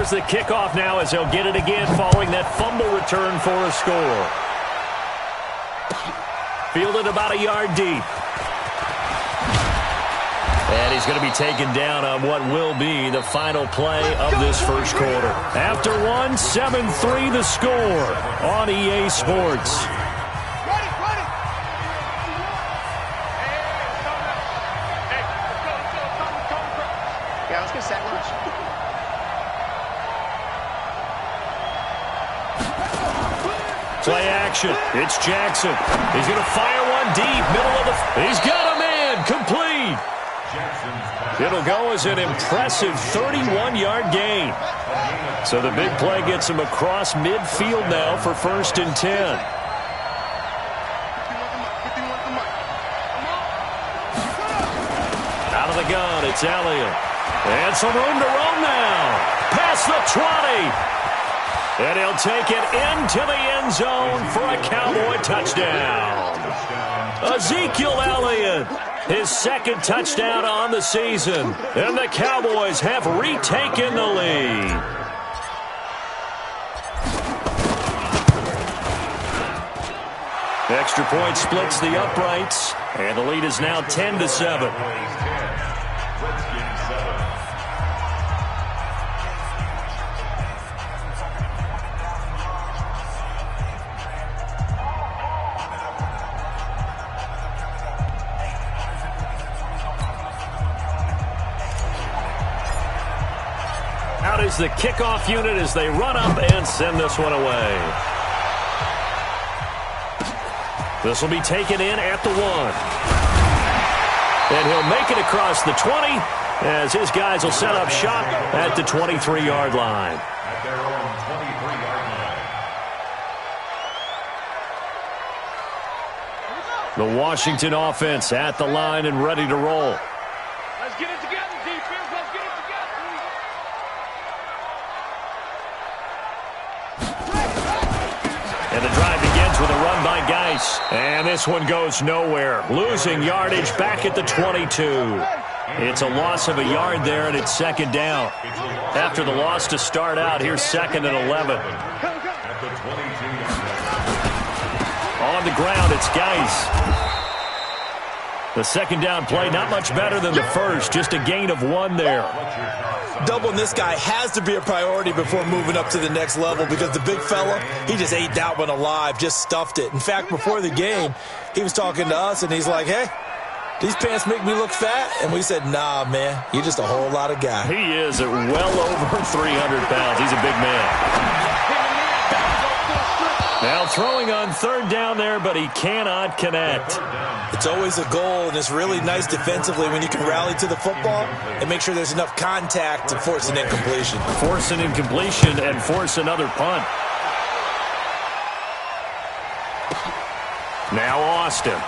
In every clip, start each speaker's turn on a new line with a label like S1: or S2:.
S1: There's the kickoff now as they'll get it again following that fumble return for a score. Fielded about a yard deep. And he's going to be taken down on what will be the final play of this first quarter. After one, 7-3 the score on EA Sports.
S2: Yeah, let's get sack lunch.
S1: Play action. It's Jackson. He's going to fire one deep, middle of the... He's got a man. Complete. It'll go as an impressive 31-yard gain. So the big play gets him across midfield now for 1st and 10. Out of the gun, it's Elliott. And some room to roam now. Past the 20. And he'll take it into the end zone for a Cowboy touchdown. Ezekiel Elliott, his 2nd touchdown on the season. And the Cowboys have retaken the lead. Extra point splits the uprights. And the lead is now 10-7. Out is the kickoff unit as they run up and send this one away. This will be taken in at the 1. And he'll make it across the 20 as his guys will set up shop at the 23-yard line.
S3: At their own 23-yard line.
S1: The Washington offense at the line and ready to roll.
S2: Let's get it together, defense. Let's get it together.
S1: And the drive begins with a run by Geis. And this one goes nowhere. Losing yardage back at the 22. It's a loss of a yard there, and it's 2nd down. After the loss to start out, here's 2nd and 11. On the ground, it's Geis. The 2nd down play, not much better than the first. Just a gain of 1 there.
S4: Doubling this guy has to be a priority before moving up to the next level because the big fella, he just ate that one alive, just stuffed it. In fact, before the game, he was talking to us, and he's like, hey, these pants make me look fat. And we said, nah, man, you're just a whole lot of guy.
S1: He is at well over 300 pounds. He's a big man. Now throwing on 3rd down there, but he cannot connect.
S4: It's always a goal, and it's really nice defensively when you can rally to the football and make sure there's enough contact to force an incompletion.
S1: Force an incompletion and force another punt. Now Austin.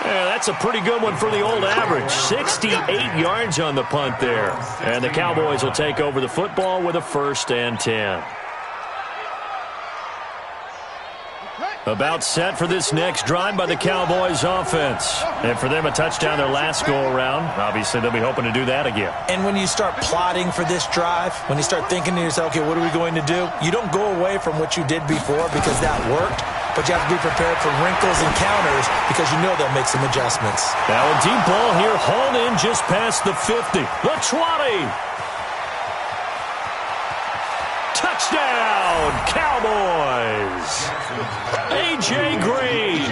S1: Yeah, that's a pretty good one for the old average. 68 yards on the punt there. And the Cowboys will take over the football with a 1st and 10. About set for this next drive by the Cowboys offense. And for them, a touchdown their last go-around. Obviously, they'll be hoping to do that again.
S4: And when you start plotting for this drive, when you start thinking to yourself, okay, what are we going to do? You don't go away from what you did before because that worked, but you have to be prepared for wrinkles and counters because you know they'll make some adjustments.
S1: Now a deep ball here, hauled in just past the 50. The 20. Touchdown, Cowboys. A.J. Green,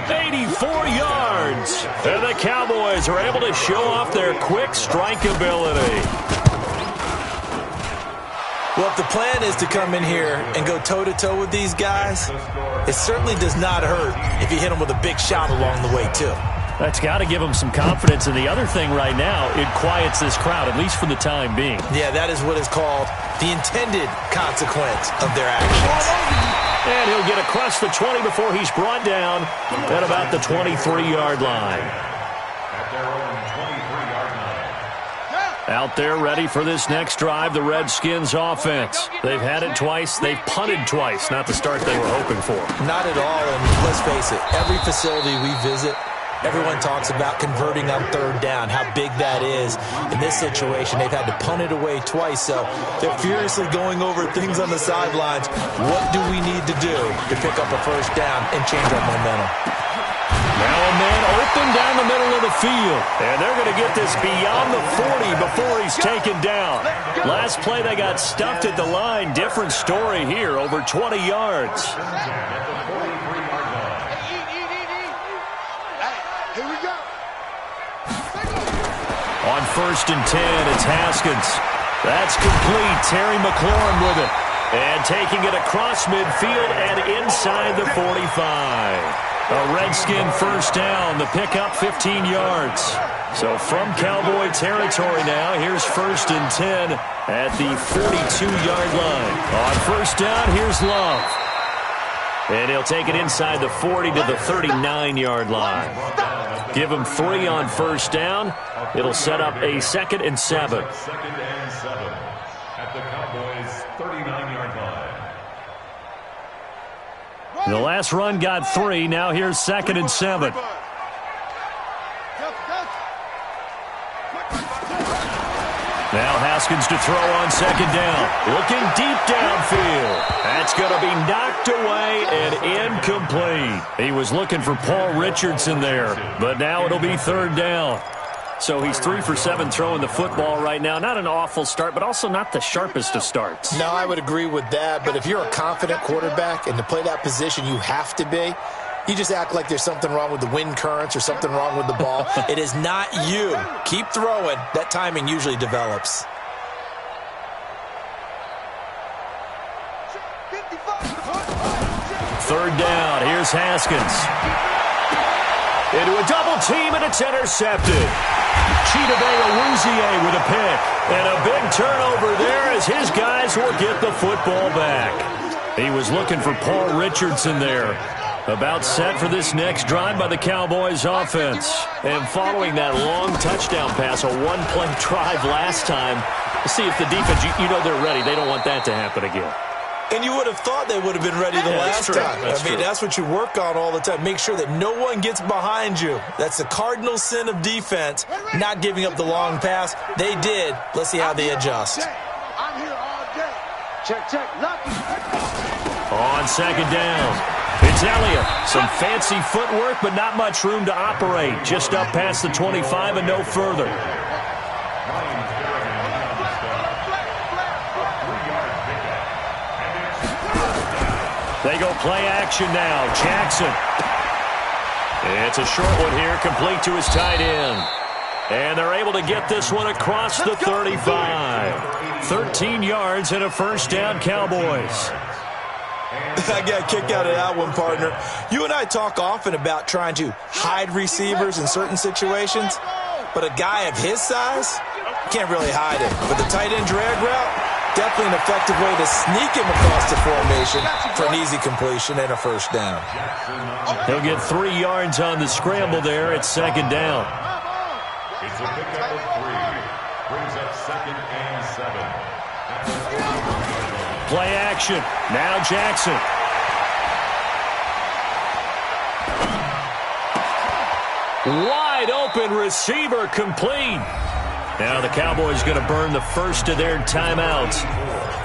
S1: 84 yards. And the Cowboys are able to show off their quick strike ability.
S4: Well, if the plan is to come in here and go toe-to-toe with these guys, it certainly does not hurt if you hit them with a big shot along the way, too.
S1: That's got to give them some confidence. And the other thing right now, it quiets this crowd, at least for the time being.
S4: Yeah, that is what is called the intended consequence of their actions.
S1: And he'll get across the 20 before he's brought down at about the 23-yard line. Out there ready for this next drive, the Redskins offense. They've had it twice. They've punted twice. Not the start they were hoping for.
S4: Not at all, and let's face it, every facility we visit, Everyone talks about converting on third down, how big that is. In this situation, they've had to punt it away twice, so they're furiously going over things on the sidelines. What do we need to do to pick up a first down and change our momentum?
S1: Now a man open down the middle of the field, and they're going to get this beyond the 40 before he's taken down. Last play, they got stuffed at the line. Different story here, over 20 yards. On 1st and 10, it's Haskins. That's complete. Terry McLaurin with it. And taking it across midfield and inside the 45. A Redskin first down. The pickup 15 yards. So from Cowboy territory now, here's 1st and 10 at the 42-yard line. On 1st down, here's Love. And he'll take it inside the 40 to the 39-yard line. Give him 3 on 1st down. It'll set up a 2nd and 7.
S3: 2nd and 7 at the Cowboys' 39-yard line.
S1: The last run got 3. Now here's 2nd and 7. Now Haskins to throw on 2nd down. Looking deep downfield. That's going to be knocked away and incomplete. He was looking for Paul Richardson there, but now it'll be 3rd down. So he's 3 for 7 throwing the football right now. Not an awful start, but also not the sharpest of starts.
S4: No, I would agree with that, but if you're a confident quarterback and to play that position you have to be, you just act like there's something wrong with the wind currents or something wrong with the ball. It is not you. Keep throwing. That timing usually develops.
S1: Third down. Here's Haskins. Into a double team, and it's intercepted. Chidobe with a pick. And a big turnover there as his guys will get the football back. He was looking for Paul Richardson there. About set for this next drive by the Cowboys offense. And following that long touchdown pass, a one-play drive last time, to see if the defense, you know they're ready. They don't want that to happen again.
S4: And you would have thought they would have been ready the last time. That's what you work on all the time. Make sure that no one gets behind you. That's the cardinal sin of defense, not giving up the long pass. They did. Let's see how they adjust.
S2: I'm here all day. Check.
S1: On 2nd down. It's Elliott. Some fancy footwork, but not much room to operate. Just up past the 25 and no further. They go play action now. Jackson. It's a short one here, complete to his tight end. And they're able to get this one across the 35. 13 yards and a first down, Cowboys.
S4: I got a kick out of that one, partner. You and I talk often about trying to hide receivers in certain situations, but a guy of his size can't really hide it. But the tight end drag route, definitely an effective way to sneak him across the formation for an easy completion and a first down.
S1: He'll get 3 yards on the scramble there. It's 2nd down.
S3: It's a pickup of 3. Brings up 2nd and 7.
S1: Play action. Now Jackson. Wide open receiver complete. Now the Cowboys going to burn the first of their timeouts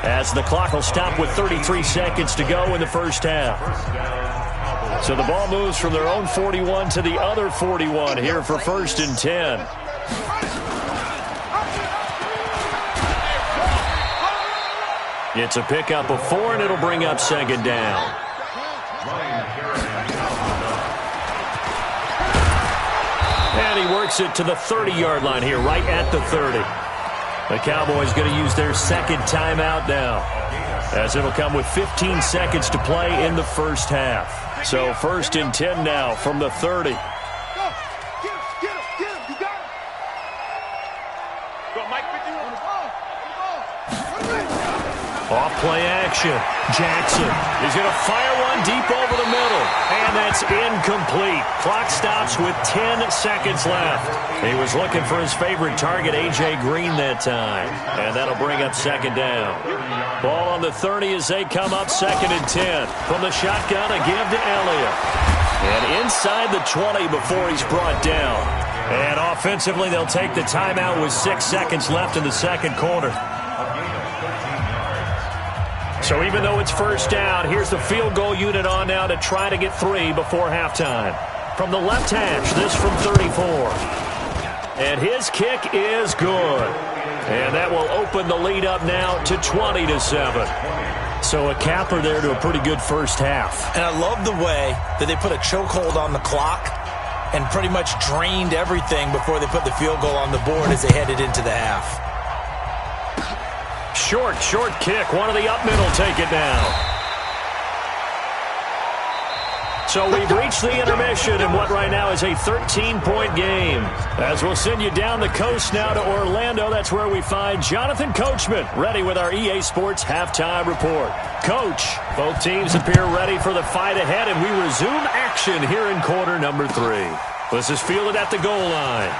S1: as the clock will stop with 33 seconds to go in the first half. So the ball moves from their own 41 to the other 41 here for 1st and 10. It's a pickup of 4, and it'll bring up 2nd down. And he works it to the 30-yard line here, right at the 30. The Cowboys going to use their 2nd timeout now, as it'll come with 15 seconds to play in the first half. So 1st and 10 now from the 30.
S2: Get him. You got him. Go, Mike, 51 on the ball.
S1: Off play action. Jackson is going to fire one deep over the middle. And that's incomplete. Clock stops with 10 seconds left. He was looking for his favorite target, A.J. Green, that time. And that'll bring up 2nd down. Ball on the 30 as they come up 2nd and 10. From the shotgun, a give to Elliott. And inside the 20 before he's brought down. And offensively, they'll take the timeout with 6 seconds left in the second quarter. So even though it's first down, here's the field goal unit on now to try to get 3 before halftime. From the left hash, this from 34. And his kick is good. And that will open the lead up now to 20-7. So a capper there to a pretty good first half.
S4: And I love the way that they put a chokehold on the clock and pretty much drained everything before they put the field goal on the board as they headed into the half.
S1: Short kick. One of the up middle take it down. So we've reached the intermission in what right now is a 13-point game. As we'll send you down the coast now to Orlando, that's where we find Jonathan Coachman, ready with our EA Sports halftime report. Coach, both teams appear ready for the fight ahead, and we resume action here in quarter number 3. This is fielded at the goal line.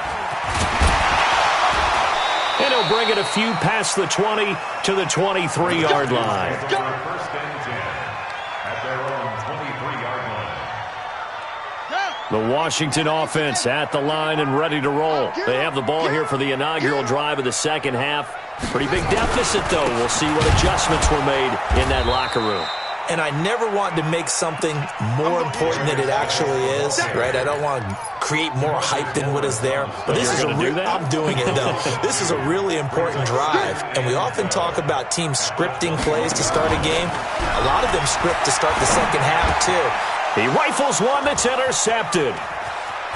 S1: And he'll bring it a few past the 20 to the 23-yard line.
S3: First and 10 at their own 23-yard line.
S1: The Washington offense at the line and ready to roll. They have the ball here for the inaugural drive of the second half. Pretty big deficit, though. We'll see what adjustments were made in that locker room.
S4: And I never want to make something more important than it actually is, right? I don't want to create more hype than what is there. But this is I'm doing it, though. This is a really important drive. And we often talk about teams scripting plays to start a game. A lot of them script to start the second half, too.
S1: He rifles one that's intercepted.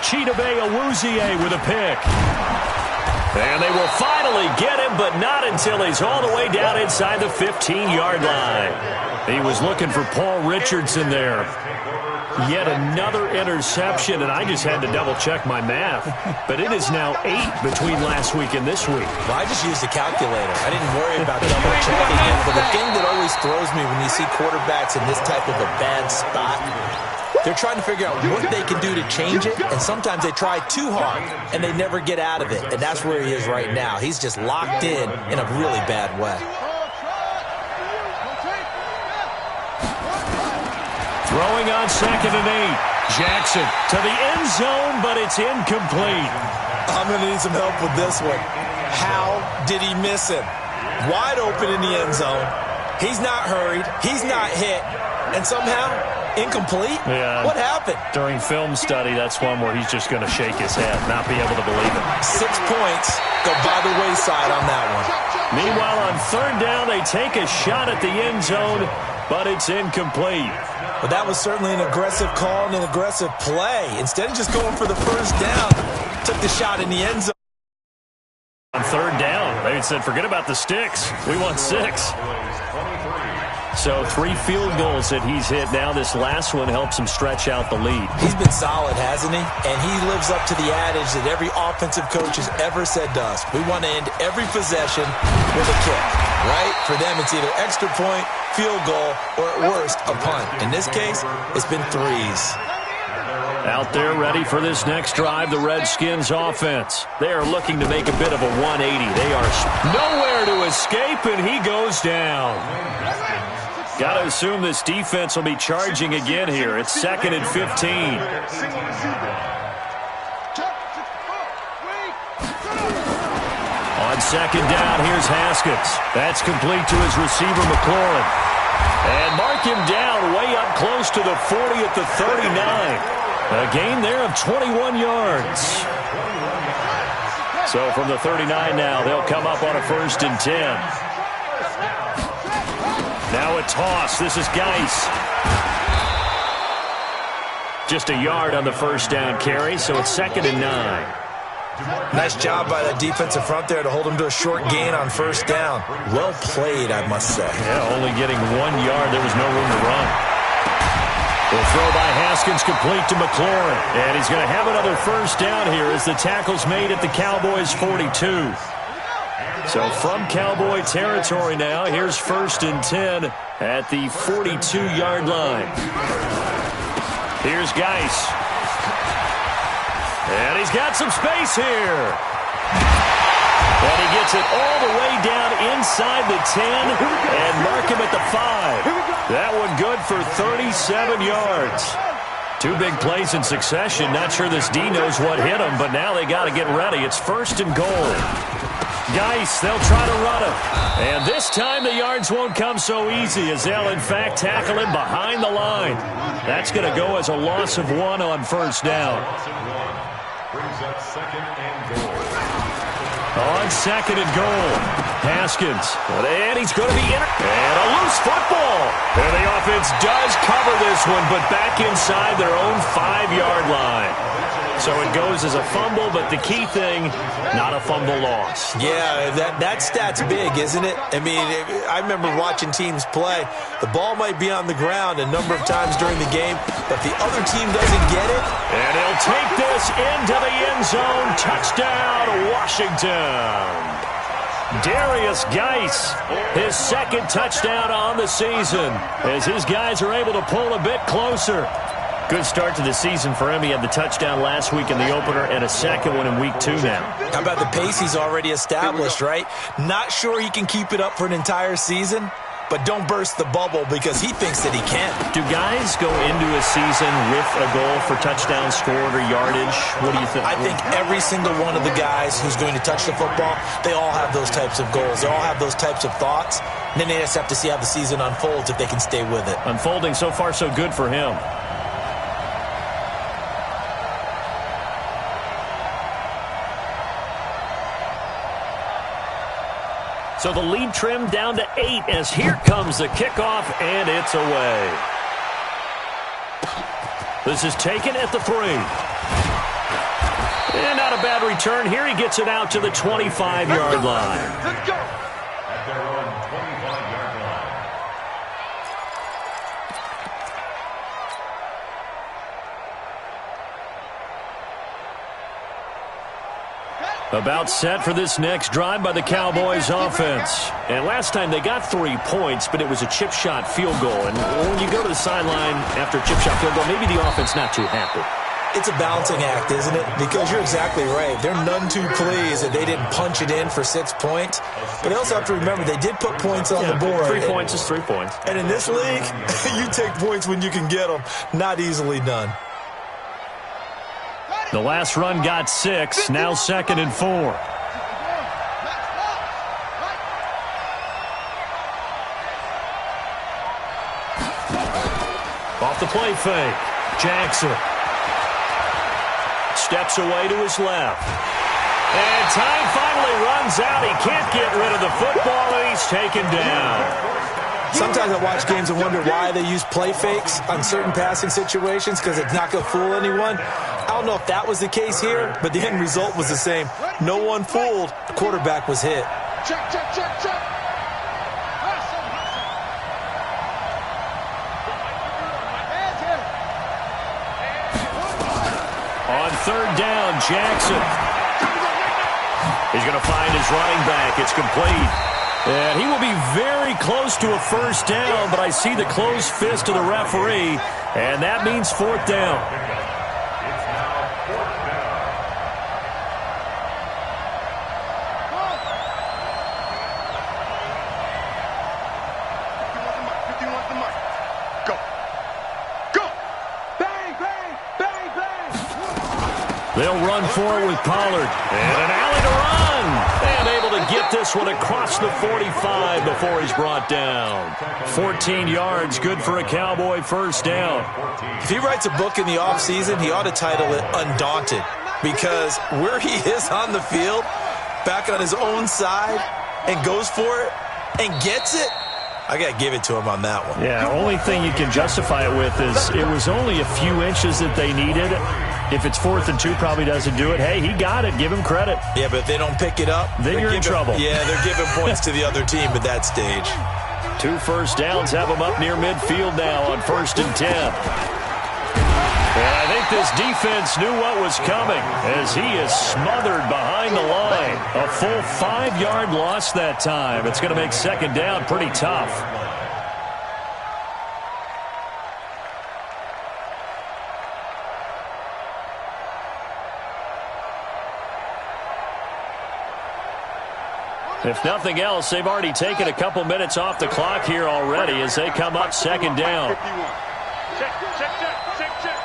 S1: Chidobe Awuzie with a pick. And they will finally get him, but not until he's all the way down inside the 15-yard line. He was looking for Paul Richardson there. Yet another interception, and I just had to double-check my math. But it is now 8 between last week and this week.
S4: Well, I just used a calculator. I didn't worry about double-checking it. But the thing that always throws me when you see quarterbacks in this type of a bad spot, they're trying to figure out what they can do to change it, and sometimes they try too hard, and they never get out of it. And that's where he is right now. He's just locked in a really bad way.
S1: Throwing on 2nd and 8. Jackson to the end zone, but it's incomplete.
S4: I'm going to need some help with this one. How did he miss him? Wide open in the end zone. He's not hurried. He's not hit. And somehow, incomplete?
S1: Yeah.
S4: What happened?
S1: During film study, that's one where he's just going to shake his head, not be able to believe it.
S4: 6 points go by the wayside on that one.
S1: Meanwhile, on 3rd down, they take a shot at the end zone, but it's incomplete.
S4: But that was certainly an aggressive call and an aggressive play. Instead of just going for the first down, took the shot in the end zone.
S1: On 3rd down, they said, forget about the sticks. We want 6. So 3 field goals that he's hit now. This last one helps him stretch out the lead.
S4: He's been solid, hasn't he? And he lives up to the adage that every offensive coach has ever said to us. We want to end every possession with a kick, right? For them, it's either extra point, field goal, or at worst, a punt. In this case, it's been 3s.
S1: Out there ready for this next drive, the Redskins offense. They are looking to make a bit of a 180. They are nowhere to escape, and he goes down. Got to assume this defense will be charging again here. It's 2nd and 15. On 2nd down, here's Haskins. That's complete to his receiver, McLaurin. And mark him down way up close to the 40 at the 39. A gain there of 21 yards. So from the 39 now, they'll come up on a 1st and 10. Now a toss. This is Geis. Just a yard on the 1st down carry, so it's 2nd and 9.
S4: Nice job by that defensive front there to hold him to a short gain on 1st down. Well played, I must say.
S1: Yeah, only getting 1 yard. There was no room to run. The throw by Haskins complete to McLaurin. And he's going to have another 1st down here as the tackle's made at the Cowboys' 42. So from Cowboy territory now, here's 1st and 10 at the 42-yard line. Here's Geis. And he's got some space here. And he gets it all the way down inside the 10 and mark him at the 5. That one good for 37 yards. Two big plays in succession. Not sure this D knows what hit him, but now they got to get ready. It's 1st and goal. Geis, they'll try to run him. And this time the yards won't come so easy as they'll, in fact, tackle him behind the line. That's going to go as a loss of 1 on 1st down.
S3: Brings up 2nd and goal.
S1: On 2nd and goal, Haskins. And he's going to be in. And a loose football. And the offense does cover this one, but back inside their own 5-yard line. So it goes as a fumble, but the key thing, not a fumble loss.
S4: Yeah, that stat's big, isn't it? I mean, I remember watching teams play. The ball might be on the ground a number of times during the game, but the other team doesn't get it.
S1: And he'll take this into the end zone. Touchdown, Washington. Darius Geis, his 2nd touchdown on the season, as his guys are able to pull a bit closer. Good start to the season for him. He had the touchdown last week in the opener and a 2nd one in week 2 now.
S4: How about the pace he's already established, right? Not sure he can keep it up for an entire season, but don't burst the bubble because he thinks that he can.
S1: Do guys go into a season with a goal for touchdowns scored or yardage? What do you think?
S4: I think every single one of the guys who's going to touch the football, they all have those types of goals. They all have those types of thoughts. And then they just have to see how the season unfolds if they can stay with it.
S1: Unfolding so far so good for him. So the lead trimmed down to 8 as here comes the kickoff, and it's away. This is taken at the 3. And not a bad return here. He gets it out to the 25-yard line.
S2: Let's go.
S3: At their own 25-yard line.
S1: About set for this next drive by the Cowboys offense. And last time they got 3 points, but it was a chip shot field goal. And when you go to the sideline after a chip shot field goal, maybe the offense not too happy.
S4: It's a balancing act, isn't it? Because you're exactly right. They're none too pleased that they didn't punch it in for 6 points. But they also have to remember they did put points on the board.
S1: 3 points is 3 points.
S4: And in this league, you take points when you can get them. Not easily done.
S1: The last run got 6, now 2nd and 4. Off the play fake, Jackson steps away to his left. And time finally runs out. He can't get rid of the football, and he's taken down.
S4: Sometimes I watch games and wonder why they use play fakes on certain passing situations because it's not going to fool anyone. I don't know if that was the case here, but the end result was the same. No one fooled. The quarterback was hit.
S2: Check, check, check, check.
S1: On 3rd down, Jackson. He's going to find his running back. It's complete. And he will be very close to a 1st down, but I see the closed fist of the referee, and that means 4th down.
S3: It's now 4th down.
S2: Go. Go. Bang, bang, bang, bang.
S1: They'll run for it with Pollard. And an alley to run. And able to get this one across the 45 before he's brought down. 14 yards, good for a Cowboy 1st down.
S4: If he writes a book in the offseason, he ought to title it Undaunted. Because where he is on the field, back on his own side, and goes for it, and gets it, I got to give it to him on that one.
S1: Yeah, only thing you can justify it with is it was only a few inches that they needed. If it's 4th and 2, probably doesn't do it. Hey, he got it. Give him credit.
S4: Yeah, but if they don't pick it up,
S1: then you're in trouble.
S4: Yeah, they're giving points to the other team at that stage.
S1: 2 1st downs have him up near midfield now on 1st and 10. And I think this defense knew what was coming as he is smothered behind the line. A full 5-yard loss that time. It's going to make 2nd down pretty tough. If nothing else, they've already taken a couple minutes off the clock here already as they come up 2nd down.
S2: Check, check, check, check, check.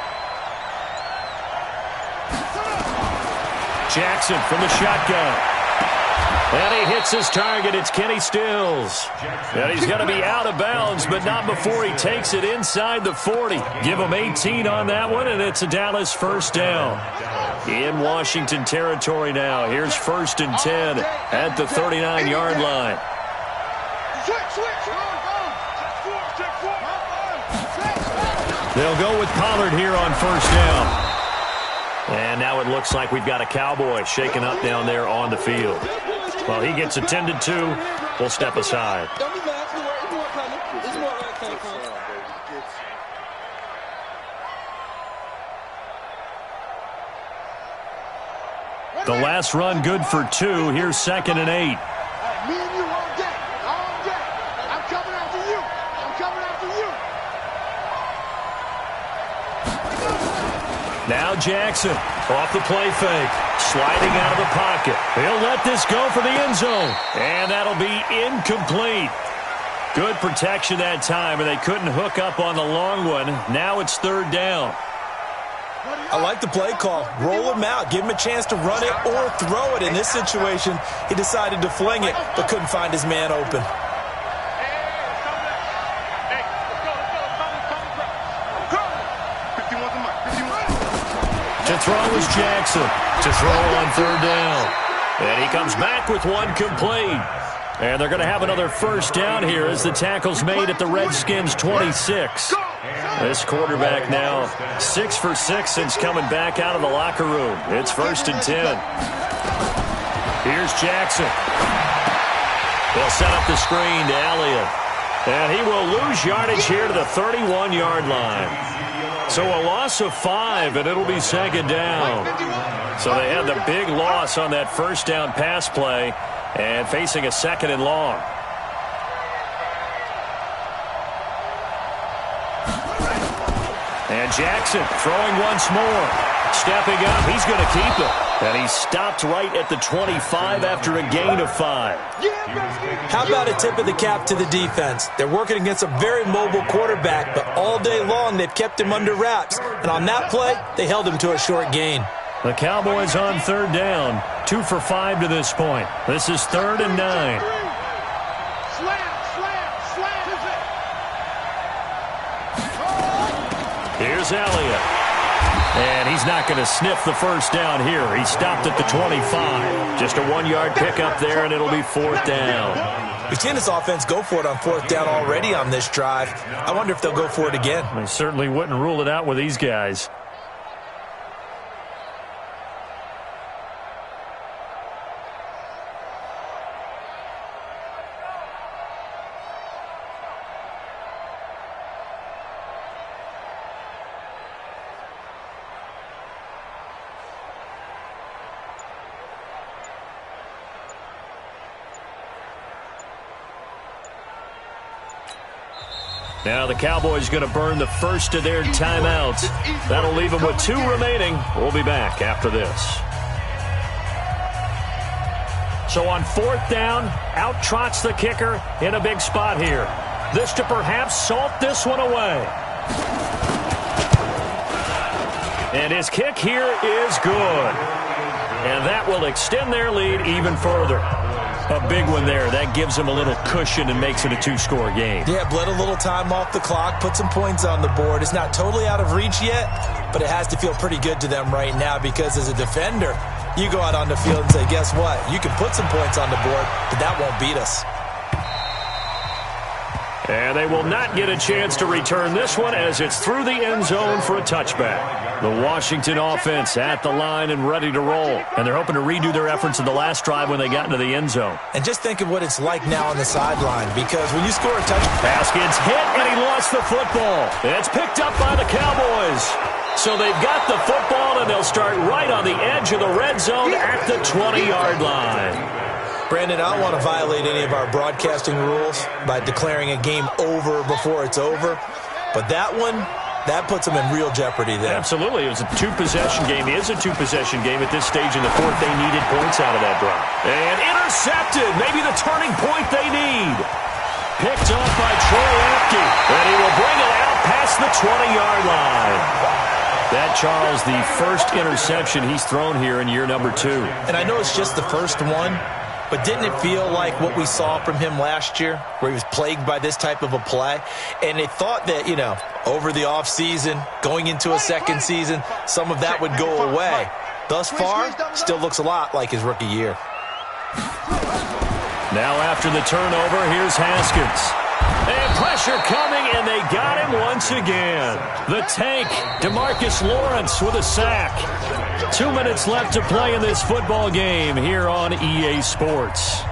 S1: Jackson from the shotgun. And he hits his target. It's Kenny Stills. And he's going to be out of bounds, but not before he takes it inside the 40. Give him 18 on that one, and it's a Dallas first down. In Washington territory now. Here's 1st and 10 at the 39-yard line. They'll go with Pollard here on 1st down. And now it looks like we've got a Cowboy shaking up down there on the field. Well, he gets attended to. We'll step aside. The last run good for 2. Here's 2nd and 8.
S2: Me and you all day. I'm coming after you. I'm coming after you.
S1: Now Jackson off the play fake. Sliding out of the pocket. He'll let this go for the end zone. And that'll be incomplete. Good protection that time, and they couldn't hook up on the long one. Now it's 3rd down.
S4: I like the play call. Roll him out. Give him a chance to run it or throw it. In this situation, he decided to fling it, but couldn't find his man open.
S1: To throw is Jackson. To throw on 3rd down. And he comes back with one complete. And they're going to have another first down here as the tackle's made at the Redskins' 26. This quarterback now 6 for 6 since coming back out of the locker room. It's 1st and 10. Here's Jackson. They'll set up the screen to Elliott. And he will lose yardage here to the 31-yard line. So a loss of 5, and it'll be 2nd down. So they had the big loss on that first down pass play and facing a 2nd and long. And Jackson throwing once more. Stepping up, he's going to keep it. And he stopped right at the 25 after a gain of 5.
S4: How about a tip of the cap to the defense? They're working against a very mobile quarterback, but all day long they've kept him under wraps. And on that play, they held him to a short gain.
S1: The Cowboys on 3rd down. 2 for 5 to this point. This is 3rd and 9. Here's Elliott. And he's not going to sniff the first down here. He stopped at the 25. Just a 1-yard pickup there, and it'll be 4th down.
S4: We've seen this offense go for it on 4th down already on this drive. I wonder if they'll go for it again.
S1: They certainly wouldn't rule it out with these guys. Now the Cowboys going to burn the first of their timeouts. That'll leave them with 2 remaining. We'll be back after this. So on 4th down, out trots the kicker in a big spot here. This to perhaps salt this one away. And his kick here is good. And that will extend their lead even further. A big one there. That gives them a little cushion and makes it a 2-score game.
S4: Yeah, bled a little time off the clock, put some points on the board. It's not totally out of reach yet, but it has to feel pretty good to them right now because as a defender, you go out on the field and say, guess what? You can put some points on the board, but that won't beat us.
S1: And they will not get a chance to return this one as it's through the end zone for a touchback. The Washington offense at the line and ready to roll. And they're hoping to redo their efforts in the last drive when they got into the end zone.
S4: And just think of what it's like now on the sideline because when you score a touchdown.
S1: Pass gets hit and he lost the football. It's picked up by the Cowboys. So they've got the football and they'll start right on the edge of the red zone at the 20-yard line.
S4: Brandon, I don't want to violate any of our broadcasting rules by declaring a game over before it's over. But that one, that puts them in real jeopardy there.
S1: Absolutely. It was a 2-possession game. It is a 2-possession game at this stage in the 4th. They needed points out of that drive. And intercepted. Maybe the turning point they need. Picked off by Troy Apke. And he will bring it out past the 20-yard line. That, Charles, the first interception he's thrown here in year number 2.
S4: And I know it's just the first one, but didn't it feel like what we saw from him last year, where he was plagued by this type of a play? And they thought that, over the offseason, going into a second season, some of that would go away. Thus far, still looks a lot like his rookie year.
S1: Now after the turnover, here's Haskins. And pressure coming, and they got him once again. The tank, DeMarcus Lawrence with a sack. 2 minutes left to play in this football game here on EA Sports.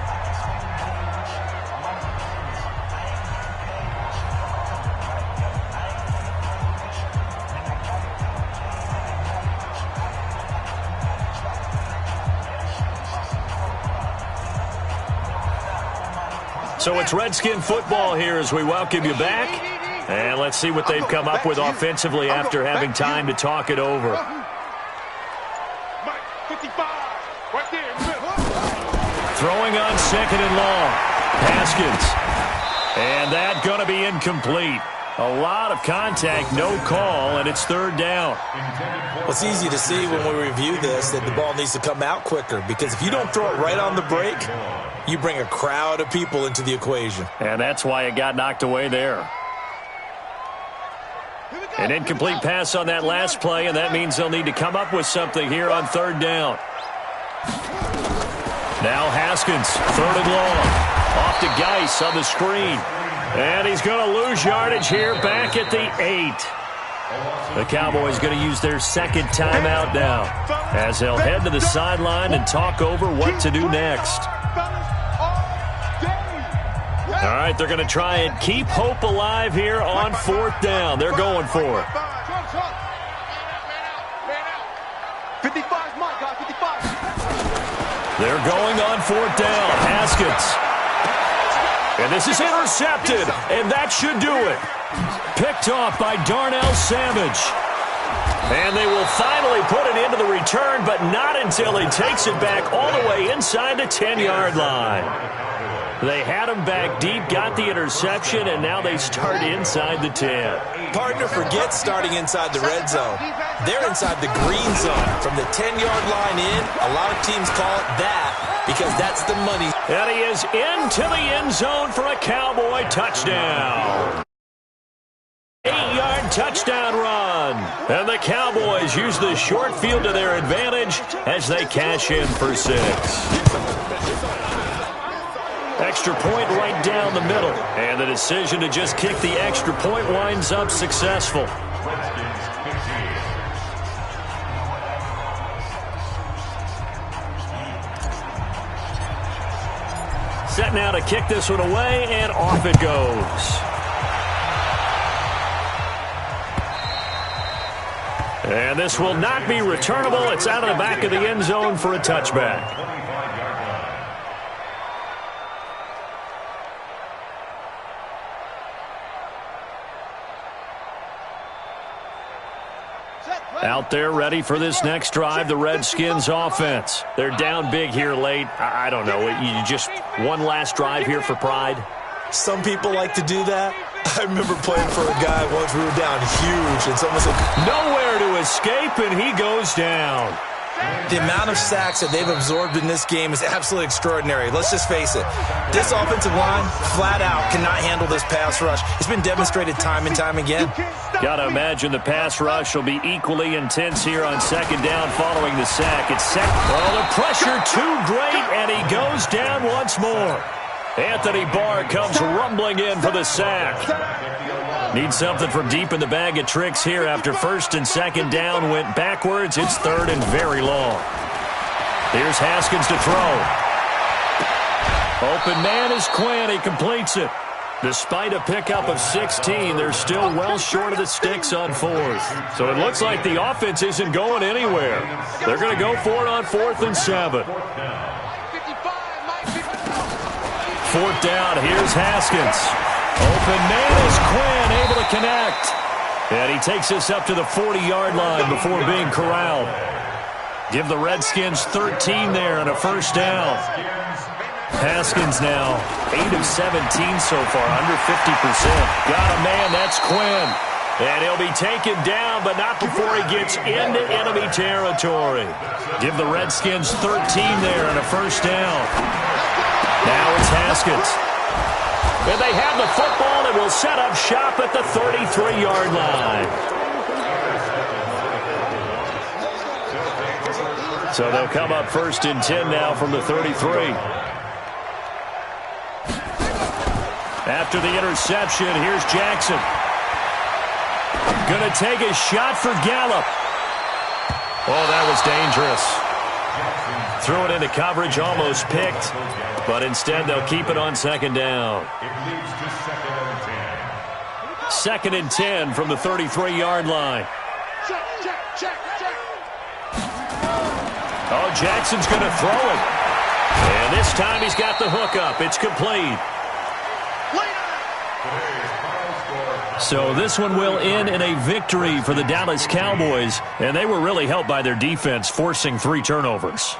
S1: So it's Redskin football here as we welcome you back. And let's see what they've come up with offensively after having time to talk it over.
S2: 55, right there.
S1: Throwing on second and long. Haskins. And that going to be incomplete. A lot of contact, no call, and it's third down.
S4: Well, it's easy to see when we review this that the ball needs to come out quicker, because if you don't throw it right on the break, you bring a crowd of people into the equation.
S1: And that's why it got knocked away there. An incomplete pass on that last play, and that means they'll need to come up with something here on third down. Now Haskins, third and long. Off to Geis on the screen. And he's going to lose yardage here back at the 8. The Cowboys going to use their second timeout now as they'll head to the sideline and talk over what to do next. All right, they're going to try and keep hope alive here on fourth down. They're going for it.
S2: 55's mine, guys, 55.
S1: They're going on fourth down. Haskins. And this is intercepted, and that should do it. Picked off by Darnell Savage. And they will finally put it into the return, but not until he takes it back all the way inside the 10-yard line. They had him back deep, got the interception, and now they start inside the 10.
S4: Partner forgets starting inside the red zone. They're inside the green zone. From the 10-yard line in, a lot of teams call it that because that's the money.
S1: And he is into the end zone for a Cowboy touchdown. 8-yard touchdown run. And the Cowboys use the short field to their advantage as they cash in for 6. Extra point right down the middle. And the decision to just kick the extra point winds up successful. Set now to kick this one away, and off it goes. And this will not be returnable. It's out of the back of the end zone for a touchback. Out there ready for this next drive, the Redskins offense. They're down big here late. I don't know. You just one last drive here for pride?
S4: Some people like to do that. I remember playing for a guy once. We were down huge, and someone said,
S1: nowhere to escape, and he goes down.
S4: The amount of sacks that they've absorbed in this game is absolutely extraordinary. Let's just face it. This offensive line, flat out, cannot handle this pass rush. It's been demonstrated time and time again.
S1: Got to imagine the pass rush will be equally intense here on second down following the sack. It's set. Oh, the pressure too great, and he goes down once more. Anthony Barr comes rumbling in for the sack. Need something from deep in the bag of tricks here after first and second down went backwards. It's third and very long. Here's Haskins to throw. Open man is Quinn. He completes it. Despite a pickup of 16, they're still well short of the sticks on fourth. So it looks like the offense isn't going anywhere. They're going to go for it on 4th and 7. Fourth down, here's Haskins. Open man is Quinn, able to connect. And he takes us up to the 40-yard line before being corralled. Give the Redskins 13 there and a first down. Haskins now 8 of 17 so far, under 50%. Got a man, that's Quinn. And he'll be taken down, but not before he gets into enemy territory. Give the Redskins 13 there and a first down. Now it's Haskins. And they have the football and will set up shop at the 33-yard line. So they'll come up 1st and 10 now from the 33. After the interception, here's Jackson. Going to take a shot for Gallup. Oh, that was dangerous. Threw it into coverage, almost picked. But instead, they'll keep it on 2nd down.
S3: It leads to
S1: 2nd and 10 from the 33-yard line.
S2: Check, check, check, check.
S1: Oh, Jackson's going to throw it. And this time he's got the hook up. It's complete. So this one will end in a victory for the Dallas Cowboys. And they were really helped by their defense, forcing 3 turnovers.